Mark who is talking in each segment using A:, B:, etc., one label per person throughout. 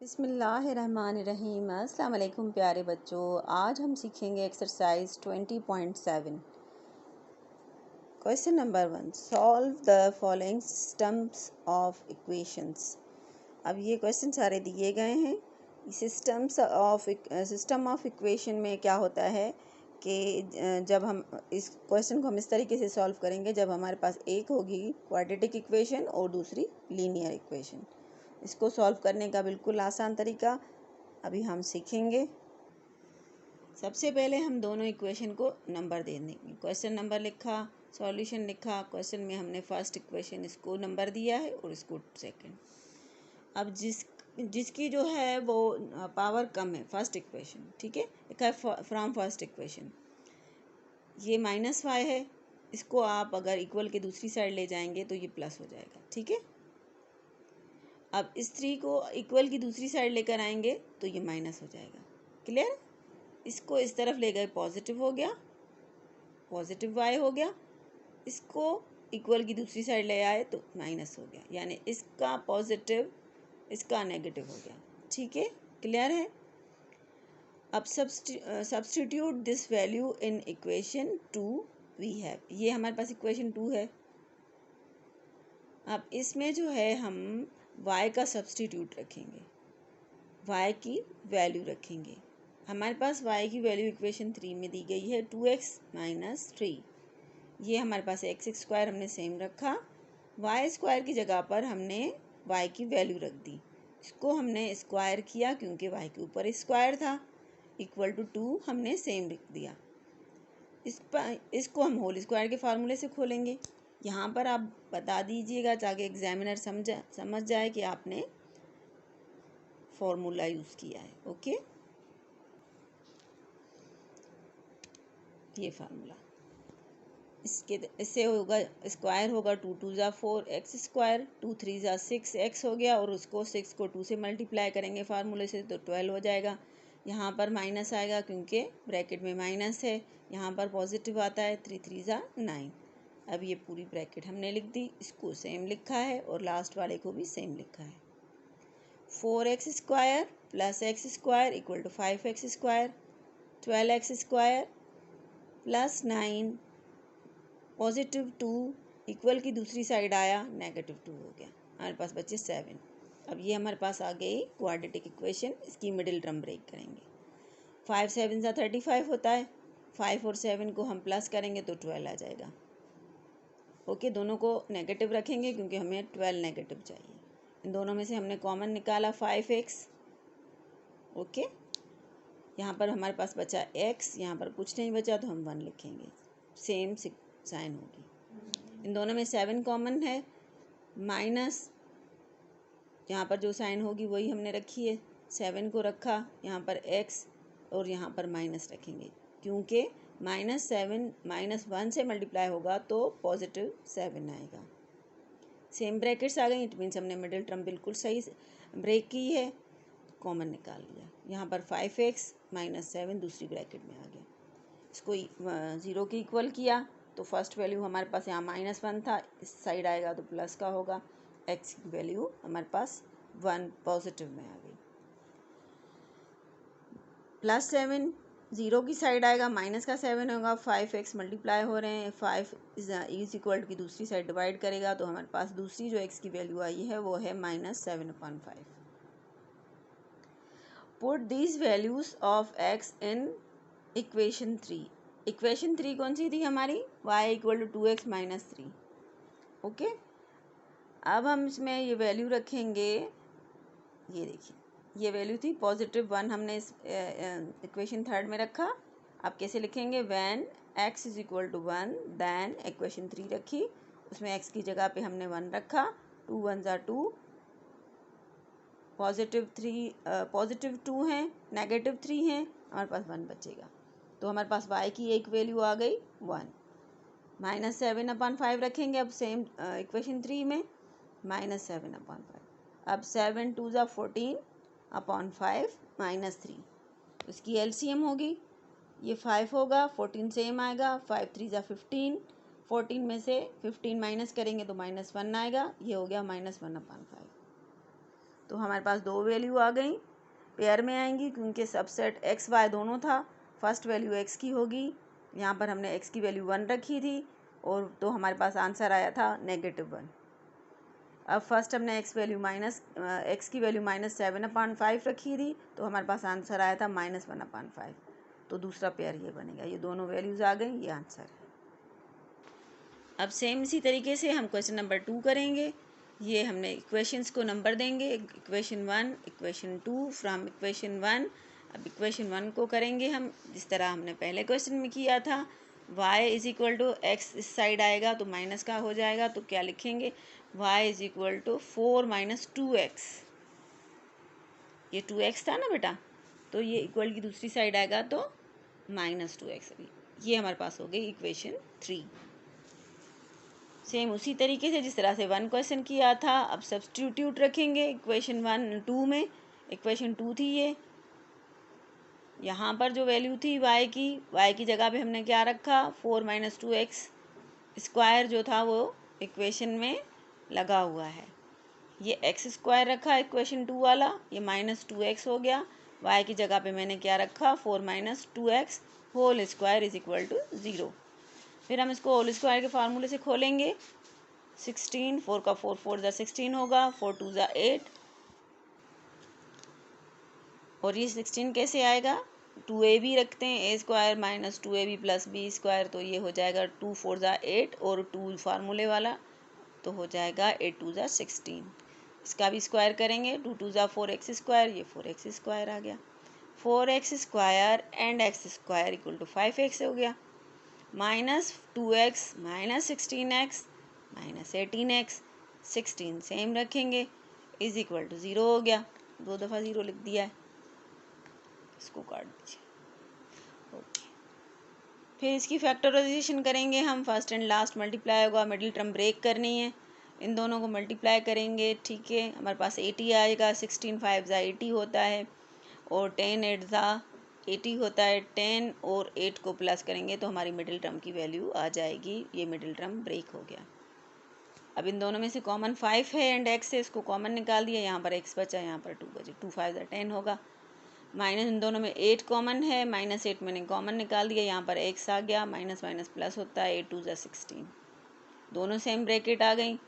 A: बिस्मिल्लाहिर्रहमानिर्रहीम। अस्सलाम वालेकुम प्यारे बच्चों, आज हम सीखेंगे exercise 20.7। Question number 1, solve the following systems of equations. अब ये क्वेश्चन सारे दिए गए हैं। सिस्टम ऑफ इक्वेशन में क्या होता है कि जब हम इस क्वेश्चन को हम इस तरीके से सॉल्व करेंगे जब हमारे पास एक होगी क्वाड्रेटिक इक्वेशन और दूसरी लीनियर इक्वेशन। इसको सॉल्व करने का बिल्कुल आसान तरीका अभी हम सीखेंगे। सबसे पहले हम दोनों इक्वेशन को नंबर दे देंगे। क्वेश्चन नंबर लिखा, सॉल्यूशन लिखा। क्वेश्चन में हमने फर्स्ट इक्वेशन इसको नंबर दिया है और इसको सेकंड। अब जिसकी जो है वो पावर कम है, फर्स्ट इक्वेशन, ठीक है, लिखा है फ्रॉम फर्स्ट इक्वेशन। ये -y है, इसको आप अगर इक्वल के दूसरी साइड ले जाएंगे तो ये प्लस हो जाएगा, ठीक है। अब इस 3 को इक्वल की दूसरी साइड लेकर आएंगे तो ये माइनस हो जाएगा। क्लियर? इसको इस तरफ ले गए, पॉजिटिव हो गया, पॉजिटिव y हो गया। इसको इक्वल की दूसरी साइड ले आए तो माइनस हो गया, यानी इसका पॉजिटिव इसका नेगेटिव हो गया, ठीक है। क्लियर है? अब substitute this value in equation 2 we have. ये हमारे पास इक्वेशन 2 है। अब इसमें जो है हम y का सब्स्टिट्यूट रखेंगे, y की वैल्यू रखेंगे। हमारे पास y की वैल्यू इक्वेशन 3 में दी गई है 2x - 3। ये हमारे पास x² हमने सेम रखा, y² की जगह पर हमने y की वैल्यू रख दी। इसको हमने स्क्वायर किया क्योंकि y के ऊपर स्क्वायर था, इक्वल टू 2 हमने सेम लिख दिया। इसको हम होल स्क्वायर के फार्मूले से खोलेंगे। यहाँ पर आप बता दीजिएगा ताकि एग्जामिनर समझ जाए कि आपने फॉर्मूला यूज़ किया है। ओके, ये फार्मूला इससे होगा, स्क्वायर होगा 2 2 ज़ा 4x², 2 3 ज़ा 6x हो गया, और उसको 6 को 2 से मल्टीप्लाई करेंगे फार्मूले से तो 12 हो जाएगा। यहाँ पर माइनस आएगा क्योंकि ब्रैकेट में माइनस है, यहाँ पर पॉजिटिव आता है, 3 3 ज़ा 9। अब ये पूरी ब्रैकेट हमने लिख दी, इसको सेम लिखा है और लास्ट वाले को भी सेम लिखा है। 4x² + x² = 5x², 12x² + 9 +2 equal की दूसरी साइड आया, -2 हो गया। हमारे पास बचे 7। अब ये हमारे पास आ गई क्वाड्रेटिक इक्वेशन। इसकी मिडिल टर्म ब्रेक करेंगे। 5 7 ज़ा 35 होता है, 5 और 7 को हम प्लस करेंगे तो 12 आ जाएगा। ओके, दोनों को नेगेटिव रखेंगे क्योंकि हमें 12 नेगेटिव चाहिए। इन दोनों में से हमने कॉमन निकाला 5x। ओके, यहाँ पर हमारे पास बचा x, यहाँ पर कुछ नहीं बचा तो हम 1 लिखेंगे, सेम साइन होगी। इन दोनों में 7 कॉमन है, माइनस यहाँ पर जो साइन होगी वही हमने रखी है, 7 को रखा, यहाँ पर x और यहाँ पर माइनस रखेंगे क्योंकि -7 -1 से मल्टीप्लाई होगा तो +7 आएगा। सेम ब्रैकेट्स आ गई, इट मीन्स हमने मिडिल टर्म बिल्कुल सही ब्रेक की है, कॉमन निकाल लिया। यहाँ पर 5x - 7 दूसरी ब्रैकेट में आ गया। इसको 0 के इक्वल किया तो फर्स्ट वैल्यू हमारे पास यहाँ -1 था, इस साइड आएगा तो प्लस का होगा। x की वैल्यू हमारे पास 1 पॉजिटिव में आ गई। +7 0 की साइड आएगा, माइनस का 7 होगा, 5x मल्टीप्लाई हो रहे हैं, 5 इज इक्वल की दूसरी साइड डिवाइड करेगा तो हमारे पास दूसरी जो x की वैल्यू आई है वो है -7/5। Put these values of x in equation 3। Equation 3 कौन सी थी हमारी? y = 2x - 3। ओके, अब हम इसमें ये वैल्यू रखेंगे। ये देखिए, ये वैल्यू थी +1, हमने इस इक्वेशन 3 में रखा। आप कैसे लिखेंगे? व्हेन x = 1 देन इक्वेशन 3 रखी, उसमें x की जगह पे हमने 1 रखा, 2 1 ज़ा 2, +2 हैं, -3 हैं, हमारे पास 1 बचेगा। तो हमारे पास y की एक वैल्यू आ गई 1। -7/5 रखेंगे अब सेम इक्वेशन 3 में, -7/5। अब 7 2 ज़ा 14/5 -3, इसकी एलसीएम होगी, ये 5 होगा, 14 सेम आएगा, 5 3 ज़ा 15, 14 में से 15 माइनस करेंगे तो -1 आएगा, ये हो गया -1/5। तो हमारे पास दो वैल्यू आ गई, पेयर में आएंगी क्योंकि सबसेट एक्स वाई दोनों था। फर्स्ट वैल्यू एक्स की होगी, यहाँ पर हमने एक्स की वैल्यू 1 रखी थी और तो हमारे पास आंसर आया था -1। अब फर्स्ट हमने एक्स की वैल्यू -7/5 रखी थी तो हमारे पास आंसर आया था -1/5। तो दूसरा पेयर ये बनेगा, ये दोनों वैल्यूज़ आ गई, ये आंसर है। अब सेम इसी तरीके से हम क्वेश्चन नंबर 2 करेंगे। ये हमने इक्वेशंस को नंबर देंगे, इक्वेशन 1, इक्वेशन 2 फ्रॉम इक्वेशन 1। अब इक्वेशन 1 को करेंगे हम जिस तरह हमने पहले क्वेश्चन में किया था। y is equal to x इस साइड आएगा तो माइनस का हो जाएगा, तो क्या लिखेंगे, y is equal to 4 - 2x। ये 2x था ना बेटा, तो ये इक्वल की दूसरी साइड आएगा तो -2x। ये हमारे पास हो गई इक्वेशन 3। सेम उसी तरीके से जिस तरह से 1 क्वेश्चन किया था, अब सब्स्टिट्यूट रखेंगे इक्वेशन 2 में। इक्वेशन 2 थी ये, यहाँ पर जो वैल्यू थी y की जगह पे हमने क्या रखा, 4 - 2x स्क्वायर जो था वो इक्वेशन में लगा हुआ है। ये x स्क्वायर रखा इक्वेशन 2 वाला, ये -2x हो गया। y की जगह पे मैंने क्या रखा, 4 - 2x whole square is equal to 0। फिर हम इसको होल स्क्वायर के फार्मूले से खोलेंगे। 16, 4 का 4 4 ज़ा 16 होगा, 4 2 ज़ा 8। और ये 16 कैसे आएगा, 2ab रखते हैं, a square -2ab + b square, तो ये हो जाएगा 2 4 ज़ा 8 और 2 फार्मूले वाला तो हो जाएगा 8 2 ज़ा 16। इसका भी स्क्वायर करेंगे, 2 2 ज़ा 4x स्क्वायर, ये 4x स्क्वायर आ गया। 4x square and x square equal to 5x हो गया। -2x -16x -18x, 16 सेम रखेंगे इज इक्वल टू 0 हो गया। 2 दफ़ा 0 लिख दिया है, इसको काट दीजिए। ओके, फिर इसकी फैक्टराइजेशन करेंगे हम, फर्स्ट एंड लास्ट मल्टीप्लाई होगा, मिडिल टर्म ब्रेक करनी है, इन दोनों को मल्टीप्लाई करेंगे। ठीक है, हमारे पास 80 आएगा, 16 5 ज़ा 80 होता है और 10 8 ज़ा 80 होता है। 10 और 8 को प्लस करेंगे तो हमारी मिडिल टर्म की वैल्यू आ जाएगी। ये मिडिल टर्म ब्रेक हो गया। अब इन दोनों में से कॉमन 5 है एंड x है, इसको कॉमन निकाल दिया, यहाँ पर x बचा, यहाँ पर 2 बचे, 2 5 ज़ा 10 होगा। माइनस इन दोनों में 8 कॉमन है, -8 मैंने कॉमन निकाल दिया, यहाँ पर x आ गया, माइनस माइनस प्लस होता है, 8 2 ज़ा 16। दोनों सेम ब्रैकेट आ गई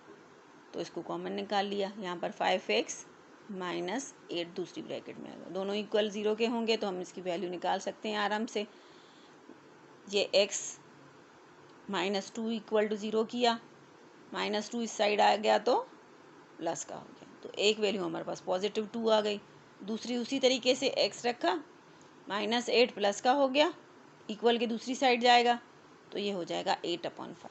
A: तो इसको कॉमन निकाल लिया, यहाँ पर 5x - 8 दूसरी ब्रैकेट में आएगा। दोनों इक्वल 0 के होंगे तो हम इसकी वैल्यू निकाल सकते हैं आराम से। ये x -2 इक्वल टू 0 किया, -2 इस साइड आ गया तो प्लस का हो गया, तो एक वैल्यू हमारे पास +2 आ गई। दूसरी उसी तरीके से x रखा, -8 प्लस का हो गया, इक्वल के दूसरी साइड जाएगा तो ये हो जाएगा 8/5।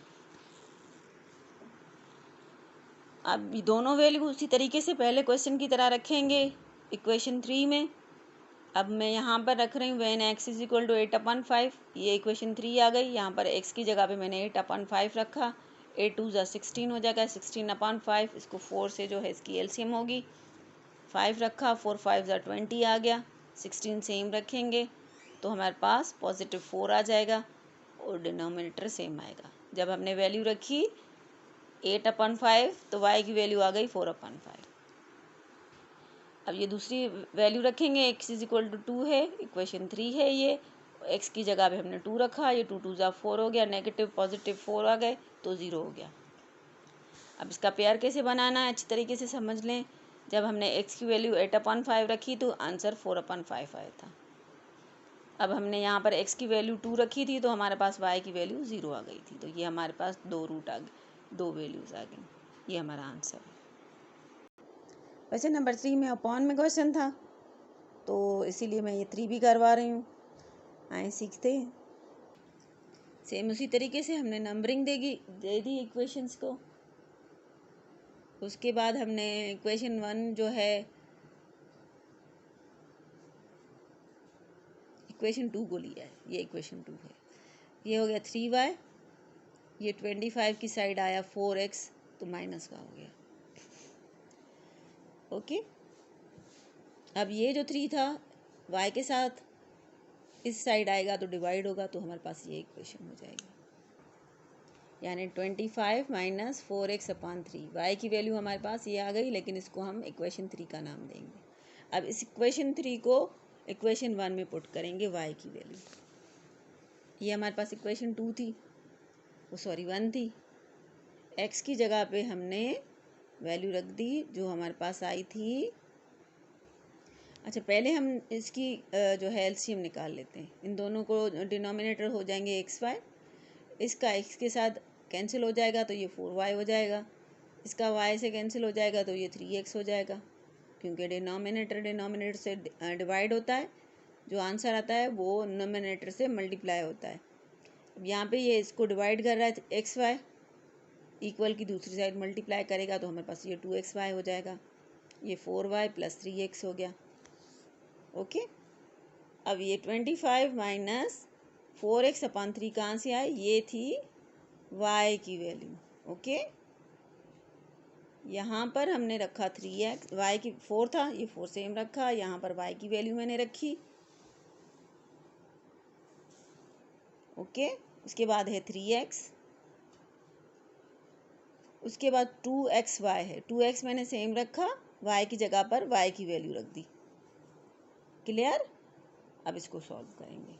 A: अब दोनों वैल्यू उसी तरीके से पहले क्वेश्चन की तरह रखेंगे इक्वेशन 3 में। अब मैं यहाँ पर रख रही हूँ when x is equal to 8/5, ये इक्वेशन 3 आ गई। यहाँ पर x की जगह पे मैंने 8/5 रखा, 8 2 ज़ा 16 हो जाएगा, 16/5, इसको 4 से जो है इसकी एलसीएम होगी, 5 रखा, 4 5 ज़ा 20 आ गया, 16 सेम रखेंगे तो हमारे पास +4 आ जाएगा और डिनोमिनेटर सेम आएगा। जब हमने वैल्यू रखी 8/5 तो y की वैल्यू आ गई 4/5। अब ये दूसरी वैल्यू रखेंगे, x इज इक्वल टू 2 है, इक्वेशन 3 है ये, x की जगह पे हमने 2 रखा, ये 2 2 ज़ा 4 हो गया, नेगेटिव पॉजिटिव 4 आ गए तो 0 हो गया। अब इसका पेयर कैसे बनाना है अच्छी तरीके से समझ लें। जब हमने x की वैल्यू 8/5 रखी तो आंसर 4/5 आया था। अब हमने यहाँ पर x की वैल्यू 2 रखी थी तो हमारे पास y की वैल्यू 0 आ गई थी, तो ये हमारे पास 2 रूट आ गए, 2 वैल्यूज़ आ गई, ये हमारा आंसर है। क्वेश्चन नंबर 3 में अपॉन में क्वेश्चन था तो इसीलिए मैं ये 3 भी करवा रही हूँ। आए सीखते हैं। सेम उसी तरीके से हमने नंबरिंग दे दी इक्वेशंस को। उसके बाद हमने इक्वेशन 1 जो है इक्वेशन 2 को लिया है, ये इक्वेशन 2 है। ये हो गया 3y, ये 25 की साइड आया 4x तो माइनस का हो गया। ओके, अब ये जो 3 था y के साथ इस साइड आएगा तो डिवाइड होगा तो हमारे पास ये इक्वेशन हो जाएगी। यानी 25 माइनस 4x/3। y की वैल्यू हमारे पास ये आ गई, लेकिन इसको हम इक्वेशन 3 का नाम देंगे। अब इस इक्वेशन 3 को इक्वेशन 1 में पुट करेंगे y की वैल्यू। ये हमारे पास इक्वेशन 2 थी, वो सॉरी 1 थी। x की जगह पे हमने वैल्यू रख दी जो हमारे पास आई थी। अच्छा, पहले हम इसकी जो है एलसीएम निकाल लेते हैं। इन दोनों को डिनोमिनेटर हो जाएंगे xy, इसका x के साथ कैंसिल हो जाएगा तो ये 4y हो जाएगा, इसका y से कैंसिल हो जाएगा तो ये 3x हो जाएगा, क्योंकि डिनोमिनेटर से डिवाइड होता है। जो आंसर आता है वो नोमिनेटर से मल्टीप्लाई होता है। अब यहाँ पे ये इसको डिवाइड कर रहा है xy, इक्वल की दूसरी साइड मल्टीप्लाई करेगा तो हमारे पास ये 2xy हो जाएगा, ये 4y प्लस 3x हो गया। ओके, अब ये 25 माइनस 4x/3 कहाँ से आए? ये थी y की वैल्यू। ओके, यहाँ पर हमने रखा 3x, y की 4 था, ये 4 सेम रखा, यहाँ पर y की वैल्यू मैंने रखी। ओके, उसके बाद है 3x, उसके बाद 2xy है, 2x मैंने सेम रखा, y की जगह पर y की वैल्यू रख दी। क्लियर? अब इसको सॉल्व करेंगे।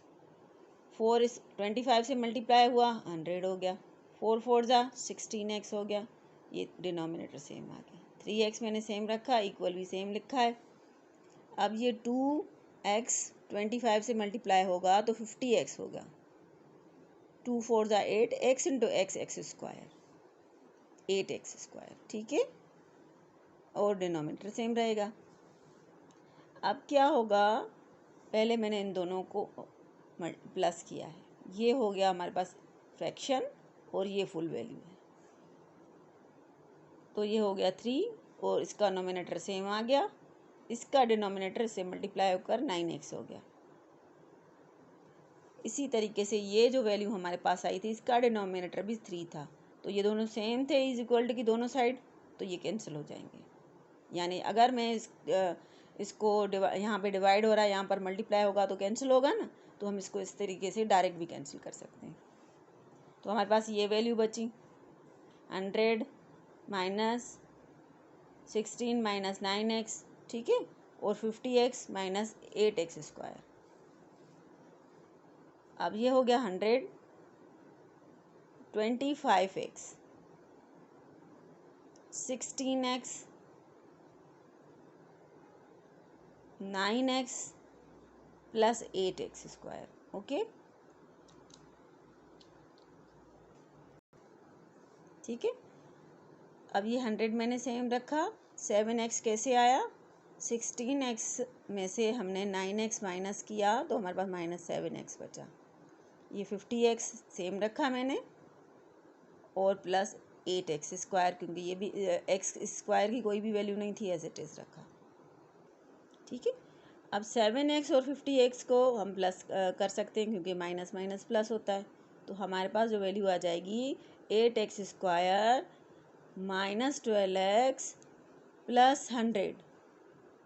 A: 4 इस 25 से मल्टीप्लाई हुआ 100 हो गया, 4 4 जा 16x हो गया, ये डिनोमिनेटर सेम आ गया। 3x मैंने सेम रखा, इक्वल भी सेम लिखा है। अब ये 2x 25 से मल्टीप्लाई होगा तो 50x होगा, 2 4 जा 8, x into x square, 8x square. ठीक है, और डिनोमिनेटर सेम रहेगा। अब क्या होगा, पहले मैंने इन दोनों को प्लस किया है, ये हो गया हमारे पास फ्रैक्शन और ये फुल वैल्यू है, तो ये हो गया 3 और इसका नोमिनेटर सेम आ गया, इसका डिनोमिनेटर से मल्टीप्लाई होकर 9x हो गया। इसी तरीके से ये जो वैल्यू हमारे पास आई थी, इसका डिनोमिनेटर भी 3 था, तो ये दोनों सेम थे, इज इक्वल टू की दोनों साइड, तो ये कैंसिल हो जाएंगे। यानी अगर मैं इसको यहाँ पे डिवाइड हो रहा है, यहाँ पर मल्टीप्लाई होगा तो कैंसिल होगा ना, तो हम इसको इस तरीके से डायरेक्ट भी कैंसिल कर सकते हैं। तो हमारे पास ये वैल्यू बची 100 माइनस 16 माइनस 9x, ठीक है, और 50x माइनस 8x स्क्वायर। अब ये हो गया 100, 25x, 16x, 9x plus 8x square. Okay, ठीक है। अब ये 100 मैंने सेम रखा, 7x कैसे आया, 16x में से हमने 9x माइनस किया तो हमारे पास माइनस 7x बचा। ये 50x सेम रखा मैंने, और प्लस 8x स्क्वायर, क्योंकि ये भी x स्क्वायर की कोई भी वैल्यू नहीं थी, एज इट इज़ रखा। ठीक है, अब 7x और 50x को हम प्लस कर सकते हैं, क्योंकि माइनस माइनस प्लस होता है, तो हमारे पास जो वैल्यू आ जाएगी 8x square minus 12x plus 100।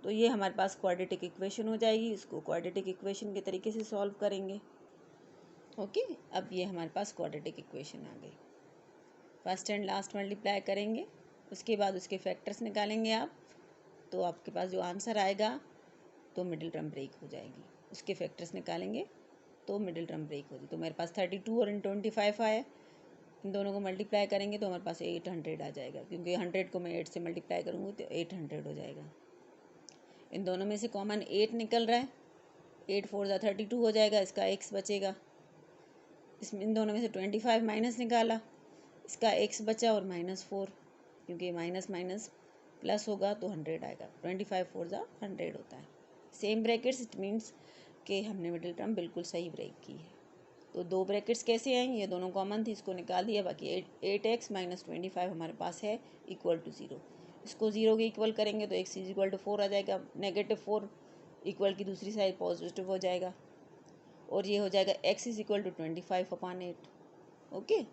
A: तो ये हमारे पास क्वाड्रेटिक इक्वेशन हो जाएगी, इसको क्वाड्रेटिक इक्वेशन के तरीके से सॉल्व करेंगे। ओके, अब ये हमारे पास क्वाड्रेटिक इक्वेशन आ गई। फर्स्ट एंड लास्ट मल्टीप्लाई करेंगे, उसके बाद उसके फैक्टर्स निकालेंगे आप, तो आपके पास जो आंसर आएगा तो मिडिल टर्म ब्रेक हो जाएगी। उसके फैक्टर्स निकालेंगे तो मिडिल टर्म ब्रेक हो जाएगी। तो मेरे पास 32 और 25 आया, इन दोनों को मल्टीप्लाई करेंगे तो हमारे पास 800 आ जाएगा, क्योंकि 100 को मैं 8 से मल्टीप्लाई करूँगी तो 800 हो जाएगा। इन दोनों में से कॉमन 8 निकल रहा है, 8 4 जा 32 हो जाएगा, इसका x बचेगा। इसमें इन दोनों में से 25 माइनस निकाला, इसका x बचा और -4, क्योंकि माइनस माइनस प्लस होगा तो 100 आएगा। 25 4 जा 100 होता है। सेम ब्रैकेट्स, इट मीन्स कि हमने मिडिल टर्म बिल्कुल सही ब्रेक की है। तो दो ब्रैकेट्स कैसे आएंगे, ये दोनों कॉमन थी, इसको निकाल दिया, बाकी 8x माइनस 25 हमारे पास है इक्वल टू 0। इसको 0 के इक्वल करेंगे तो x इज इक्वल टू 4 आ जाएगा, -4 इक्वल की दूसरी साइड पॉजिटिव हो जाएगा, और ये हो जाएगा x is equal to 25/8। Okay,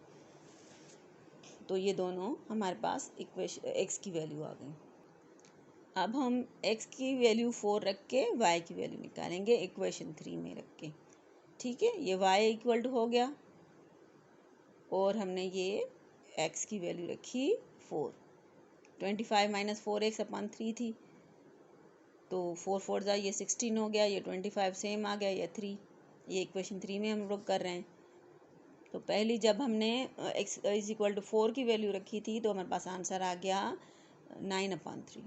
A: तो ये दोनों हमारे पास इक्वेशन x की वैल्यू आ गई। अब हम x की वैल्यू 4 रख के y की वैल्यू निकालेंगे इक्वेशन 3 में रख के। ठीक है, ये y इक्वल टू हो गया, और हमने ये x की वैल्यू रखी 4। 25 माइनस 4x अपॉन 3 थी, तो 4 4 जा ये 16 हो गया, ये 25 सेम आ गया, ये 3। ये इक्वेशन 3 में हम लोग कर रहे हैं। तो पहली जब हमने x इज इक्वल टू 4 की वैल्यू रखी थी तो हमारे पास आंसर आ गया 9/3।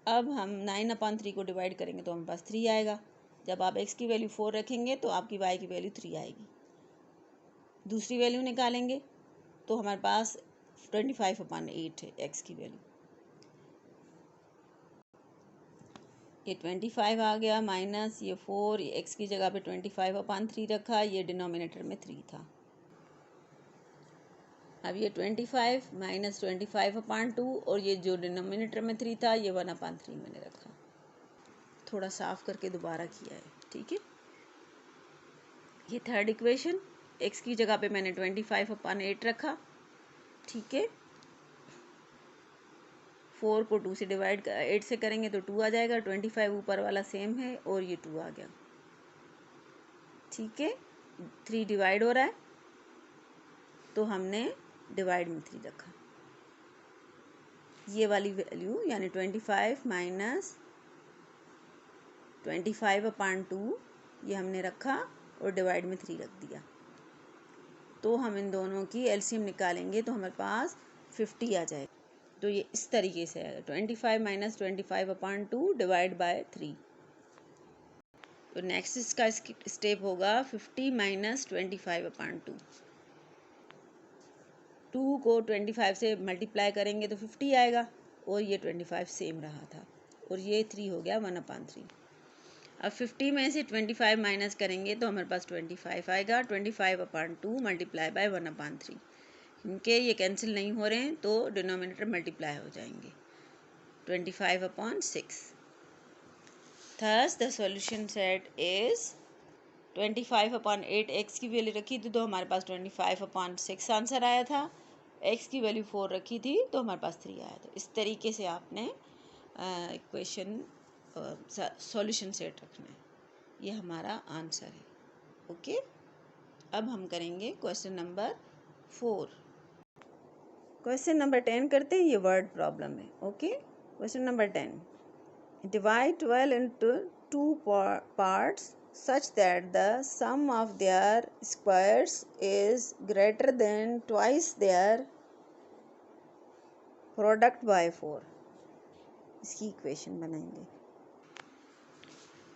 A: अब हम 9/3 को डिवाइड करेंगे तो हमारे पास 3 आएगा। जब आप x की वैल्यू 4 रखेंगे तो आपकी y की वैल्यू 3 आएगी। दूसरी वैल्यू निकालेंगे तो हमारे पास 25/8 है x की वैल्यू। ये 25 आ गया माइनस ये 4, x की जगह पे 25/3 रखा, ये डिनोमिनेटर में 3 था। अब ये 25 माइनस 25/2 और ये जो डिनोमिनेटर में 3 था ये 1/3 मैंने रखा। थोड़ा साफ करके दोबारा किया है, ठीक है। ये थर्ड इक्वेशन, x की जगह पे मैंने 25/8 रखा, ठीक है। 4 को 2 से डिवाइड 8 से करेंगे तो 2 आ जाएगा। 25 ऊपर वाला सेम है और ये 2 आ गया, ठीक है। 3 डिवाइड हो रहा है तो हमने डिवाइड में 3 रखा। ये वाली वैल्यू यानी 25 माइनस 25/2 ये हमने रखा और डिवाइड में 3 रख दिया। तो हम इन दोनों की एलसीएम निकालेंगे तो हमारे पास 50 आ जाएगा। तो ये इस तरीके से आएगा 25 माइनस 25/2 डिवाइड बाय 3। तो नेक्स्ट इसका स्टेप होगा 50 माइनस 25/2। 2 को 25 से मल्टीप्लाई करेंगे तो 50 आएगा और ये 25 सेम रहा था और ये 3 हो गया 1/3। अब 50 में से 25 माइनस करेंगे तो हमारे पास 25 आएगा। 25/2 मल्टीप्लाई बाय 1/3, क्योंकि ये कैंसिल नहीं हो रहे हैं तो डिनोमिनेटर मल्टीप्लाई हो जाएंगे। 25/6। Thus the solution set is 25/8 x की वैल्यू रखी थी तो हमारे पास 25/6 आंसर आया था। x की वैल्यू 4 रखी थी तो हमारे पास 3 आया था। इस तरीके से आपने इक्वेशन सॉल्यूशन सेट रखना है। ये हमारा आंसर है, ओके। अब हम करेंगे क्वेश्चन नंबर 4। क्वेश्चन नंबर 10 करते हैं, ये वर्ड प्रॉब्लम है, okay. Question number 10, divide 12 into 2 parts such that the sum of their squares is greater than twice their product by 4। इसकी इक्वेशन बनाएंगे।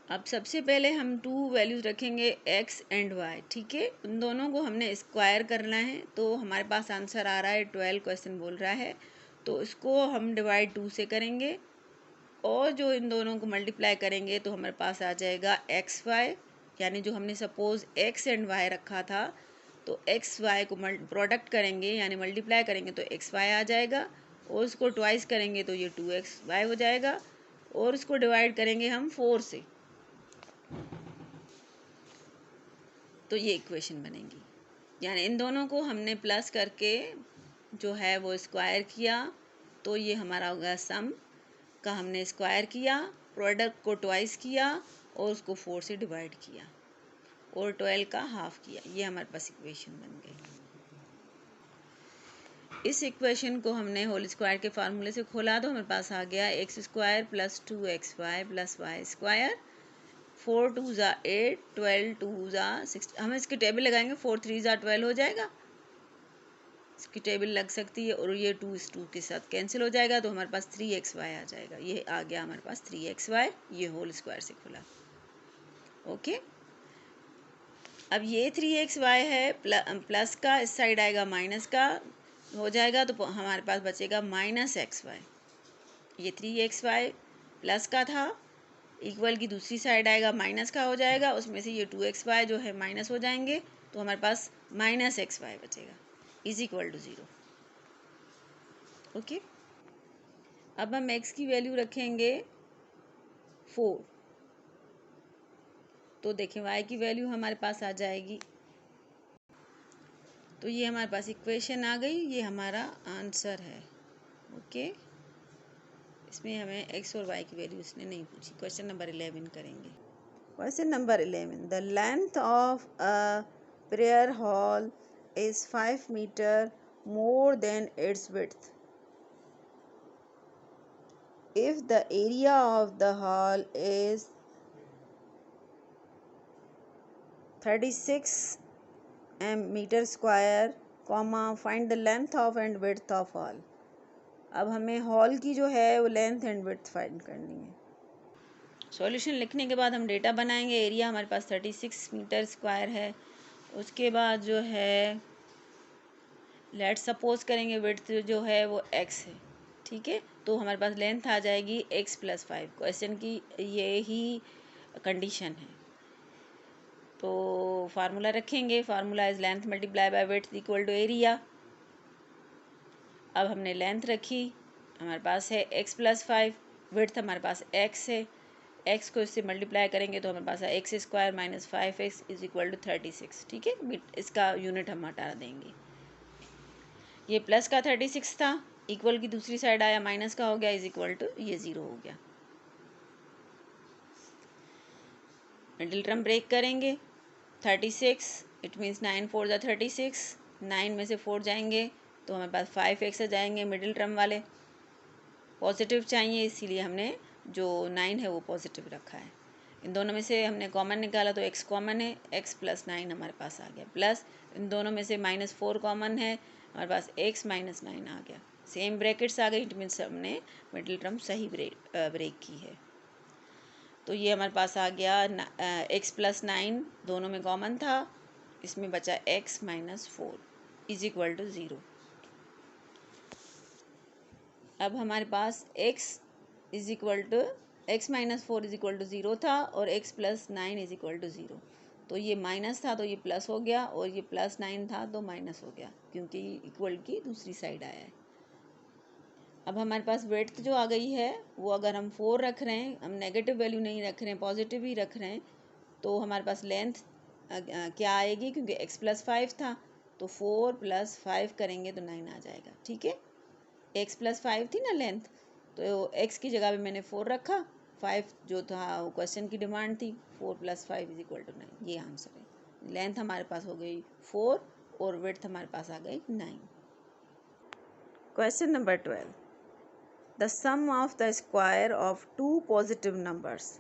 A: अब सबसे पहले हम 2 वैल्यूज रखेंगे x एंड y, ठीक है। उन दोनों को हमने स्क्वायर करना है तो हमारे पास आंसर आ रहा है 12। क्वेश्चन बोल रहा है तो इसको हम डिवाइड 2 से करेंगे और जो इन दोनों को मल्टीप्लाई करेंगे तो हमारे पास आ जाएगा xy, यानी जो हमने सपोज x एंड y रखा था तो xy को प्रोडक्ट करेंगे यानी मल्टीप्लाई करेंगे तो xy आ जाएगा और उसको ट्वाइस करेंगे तो ये 2xy हो जाएगा और उसको डिवाइड करेंगे हम 4 से तो ये इक्वेशन बनेगी। यानी इन दोनों को हमने प्लस करके जो है वो स्क्वायर किया तो ये हमारा होगा सम का हमने स्क्वायर किया, प्रोडक्ट को ट्वाइस किया और उसको 4 से डिवाइड किया और 12 का हाफ किया। ये हमारे पास इक्वेशन बन गई। इस इक्वेशन को हमने होल स्क्वायर के फार्मूले से खोला तो हमारे पास आ गया x² plus 2xy plus Y square. 4 2 ज़ा 8, 12 2 ज़ा 16। हम इसकी टेबल लगाएंगे, 4 3 ज़ा 12 हो जाएगा, इसकी टेबल लग सकती है और ये 2 इस 2 के साथ कैंसिल हो जाएगा तो हमारे पास 3xy आ जाएगा। ये आ गया हमारे पास 3xy, ये होल स्क्वायर से खुला, ओके। अब ये 3xy है प्लस का, इस साइड आएगा माइनस का हो जाएगा तो हमारे पास बचेगा -xy। ये 3xy प्लस का था, इक्वल की दूसरी साइड आएगा माइनस का हो जाएगा, उसमें से ये 2xy जो है माइनस हो जाएंगे तो हमारे पास -xy बचेगा इज इक्वल टू 0, ओके। अब हम x की वैल्यू रखेंगे 4 तो देखें y की वैल्यू हमारे पास आ जाएगी। तो ये हमारे पास इक्वेशन आ गई, ये हमारा आंसर है, ओके। इसमें हमें x और y की वैल्यू इसने नहीं पूछी। क्वेश्चन नंबर 11 करेंगे। Question number 11, the length of a prayer hall is 5 meter more than its width. If the area of the hall is 36 meter square, find the length of and width of hall. अब हमें hall की जो है वो length and width find करनी है। Solution लिखने के बाद हम डेटा बनाएंगे। एरिया हमारे पास 36 मीटर स्क्वायर है। उसके बाद जो है लेट सपोज करेंगे विड्थ जो है वो x है, ठीक है। तो हमारे पास लेंथ आ जाएगी x+5। क्वेश्चन की ये ही कंडीशन है। तो फार्मूला रखेंगे, formula is length multiply by width equal to area. अब हमने लेंथ रखी, हमारे पास है x+5, विड्थ हमारे पास x है, x को इससे मल्टीप्लाई करेंगे तो हमारे पास है x² - 5x is equal to 36, ठीक है। इसका यूनिट हम हटा देंगे। ये प्लस का 36 था, इक्वल की दूसरी साइड आया माइनस का हो गया, इज इक्वल टू ये 0 हो गया। मिडिल टर्म ब्रेक करेंगे। 36 इट मीन्स 9 4 ज़ा 36, 9 में से 4 जाएंगे तो हमारे पास 5x आ जाएंगे। मिडिल टर्म वाले पॉजिटिव चाहिए, इसीलिए हमने जो 9 है वो पॉजिटिव रखा है। इन दोनों में से हमने कॉमन निकाला तो x कॉमन है, x+9 हमारे पास आ गया। प्लस इन दोनों में से -4 कॉमन है, हमारे पास x - 9 आ गया। सेम ब्रैकेट्स आ गई, इट मीन्स हमने मिडिल टर्म सही ब्रेक की है। तो ये हमारे पास आ गया x+9 दोनों में कॉमन था, इसमें बचा x - 4 इज इक्वल टू 0। अब हमारे पास x is equal to x - 4 is equal to 0 था और x+9 इज इक्वल टू 0। तो ये माइनस था तो ये प्लस हो गया और ये +9 था तो माइनस हो गया, क्योंकि इक्वल की दूसरी साइड आया है। अब हमारे पास विड्थ जो आ गई है वो अगर हम 4 रख रहे हैं, हम नेगेटिव वैल्यू नहीं रख रहे हैं, पॉजिटिव ही रख रहे हैं, तो हमारे पास लेंथ क्या आएगी, क्योंकि x+5 था तो 4 + 5 करेंगे तो 9 आ जाएगा, ठीक है। x+5 थी ना लेंथ, तो x की जगह पे मैंने 4 रखा, 5 जो था वो क्वेश्चन की डिमांड थी, 4 + 5 इज इक्वल टू 9, ये आंसर है। लेंथ हमारे पास हो गई 4 और विड्थ हमारे पास आ गई 9। Question number 12, the sum of the square of 2 positive numbers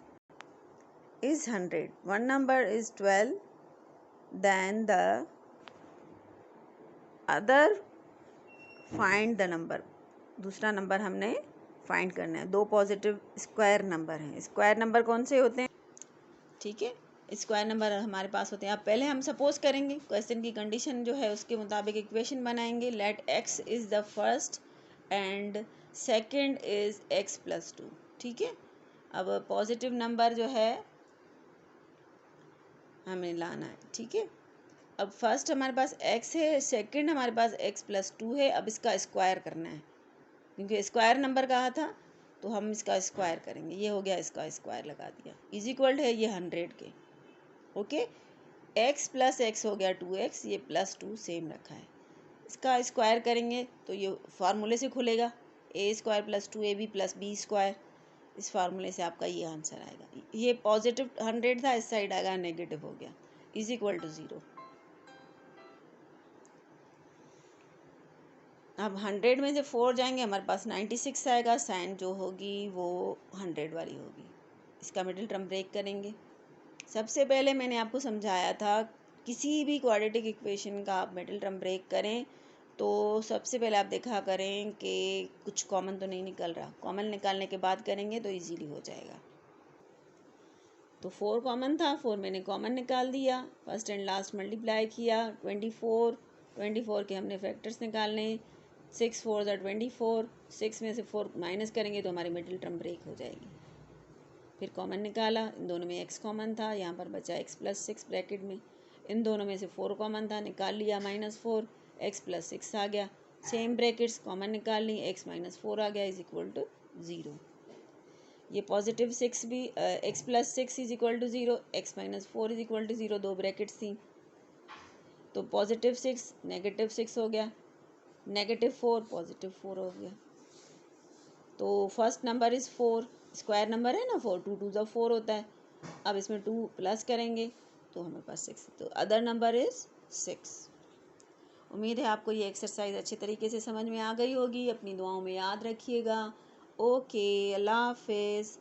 A: is 100. One number is 12, then the other find the number. दूसरा नंबर हमने फाइंड करना है। 2 पॉजिटिव स्क्वायर नंबर हैं। स्क्वायर नंबर कौन से होते हैं, ठीक है, स्क्वायर नंबर हमारे पास होते हैं। अब पहले हम सपोज करेंगे, क्वेश्चन की कंडीशन जो है उसके मुताबिक इक्वेशन बनाएंगे। Let x is the first and second is x+2, ठीक है। अब पॉजिटिव नंबर जो है हमें लाना है, ठीक है। अब फर्स्ट हमारे पास x है, सेकंड हमारे पास x+2 है। अब इसका स्क्वायर करना है, क्योंकि स्क्वायर नंबर कहा था तो हम इसका स्क्वायर करेंगे। ये हो गया, इसका स्क्वायर लगा दिया, इज इक्वल है ये 100 के, ओके। x + x हो गया 2x, ये +2 सेम रखा है। इसका स्क्वायर करेंगे तो ये फार्मूले से खुलेगा, a² + 2ab + b²। इस फार्मूले से आपका ये आंसर आएगा। ये पॉजिटिव 100 था, इस साइड आएगा नेगेटिव हो गया, इज इक्वल टू 0। अब 100 में से 4 जाएंगे, हमारे पास 96 आएगा। साइन जो होगी वो 100 वाली होगी। इसका मिडिल टर्म ब्रेक करेंगे। सबसे पहले मैंने आपको समझाया था, किसी भी क्वाड्रेटिक इक्वेशन का आप मिडिल टर्म ब्रेक करें तो सबसे पहले आप देखा करें कि कुछ कॉमन तो नहीं निकल रहा। कॉमन निकालने के बाद करेंगे तो इजीली हो जाएगा। तो 4 कॉमन था, 4 मैंने कॉमन निकाल दिया, फर्स्ट एंड लास्ट मल्टीप्लाई किया। 24 के हमने फैक्टर्स निकालने, 6 4 ज़ा 24, 6 में से 4 माइनस करेंगे तो हमारी मिडिल टर्म ब्रेक हो जाएगी। फिर कॉमन निकाला, इन दोनों में x कॉमन था, यहाँ पर बचा x+6 ब्रैकेट में। इन दोनों में से 4 कॉमन था, निकाल लिया, -4, x+6 आ गया। सेम ब्रैकेट्स कॉमन निकाल ली, x - 4 आ गया, इज इक्वल टू 0। ये पॉजिटिव 6 भी x+6 is equal to 0, x - 4 is equal to 0, 2 brackets थी। तो पॉजिटिव 6 नेगेटिव 6 हो गया, -4 +4 हो गया। तो first number is 4, square number है ना 4, 2 2 ज़ा 4 होता है। अब इसमें 2 प्लस करेंगे तो हमारे पास 6, तो अदर नंबर इज़ 6। उम्मीद है आपको ये एक्सरसाइज अच्छे तरीके से समझ में आ गई होगी। अपनी दुआओं में याद रखिएगा। ओके, अल्लाह हाफिज़।